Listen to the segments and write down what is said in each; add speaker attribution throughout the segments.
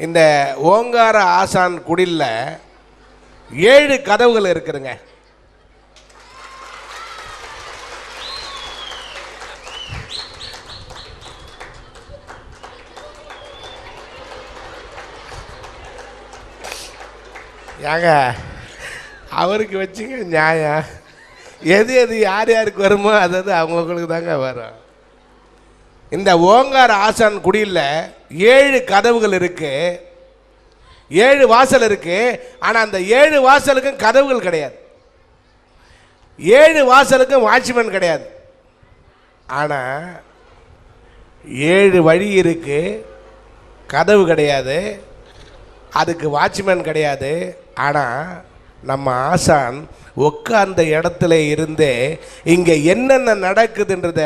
Speaker 1: இந்த ஓங்கார ஆசான் குடில்ல 7 கதவுகள் இருக்குதுங்க. ஏங்க அவருக்கு வச்சுங்க நியாயம். எது எது யார் யாருக்கு வருமோ அது அவங்களுக்கு தாங்க வரும். இந்த ஓங்கார ஆசான் குடியில் 7 கதவுகள் இருக்கு, 7 வாசல் இருக்கு. ஆனால் அந்த 7 வாசலுக்கும் கதவுகள் கிடையாது, 7 வாசலுக்கும் வாட்ச்மேன் கிடையாது. ஆனால் 7 வழி இருக்கு, கதவு கிடையாது, அதுக்கு வாட்ச்மேன் கிடையாது. ஆனால் நம்ம ஆசான் உட்கார்ந்த இடத்துல இருந்தே இங்கே என்னென்ன நடக்குதுன்றத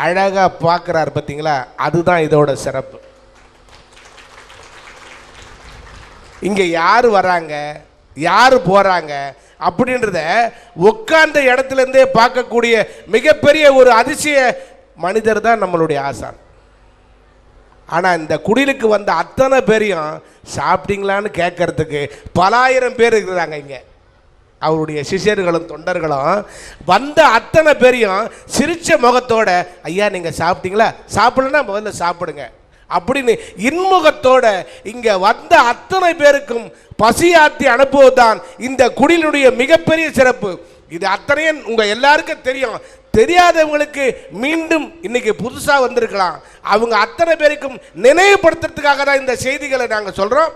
Speaker 1: அழகாக பார்க்குறார். பார்த்தீங்களா? அதுதான் இதோட சிறப்பு. இங்கே யார் வராங்க, யார் போகிறாங்க அப்படின்றத உட்கார்ந்த இடத்துலேருந்தே பார்க்கக்கூடிய மிகப்பெரிய ஒரு அதிசய மனிதர் தான் நம்மளுடைய ஆசான். ஆனால் இந்த குடிலுக்கு வந்த அத்தனை பேரையும் சாப்பிட்டீங்களான்னு கேட்கறதுக்கு பலாயிரம் பேர் இருக்கிறாங்க. இங்கே அவருடைய சிஷியர்களும் தொண்டர்களும் வந்த அத்தனை பேரையும் சிரிச்ச முகத்தோட, ஐயா நீங்கள் சாப்பிட்டீங்களா, சாப்பிடலன்னா முதல்ல சாப்பிடுங்க அப்படின்னு இன்முகத்தோட இங்கே வந்த அத்தனை பேருக்கும் பசியாற்றி அனுப்புவதுதான் இந்த குடிலுடைய மிகப்பெரிய சிறப்பு. இது அத்தனையும் உங்கள் எல்லாருக்கும் தெரியும். தெரியாதவங்களுக்கு மீண்டும் இன்னைக்கு புதுசாக வந்திருக்கலாம். அவங்க அத்தனை பேருக்கும் நினைவுபடுத்துறதுக்காக தான் இந்த செய்திகளை நாங்கள் சொல்கிறோம்.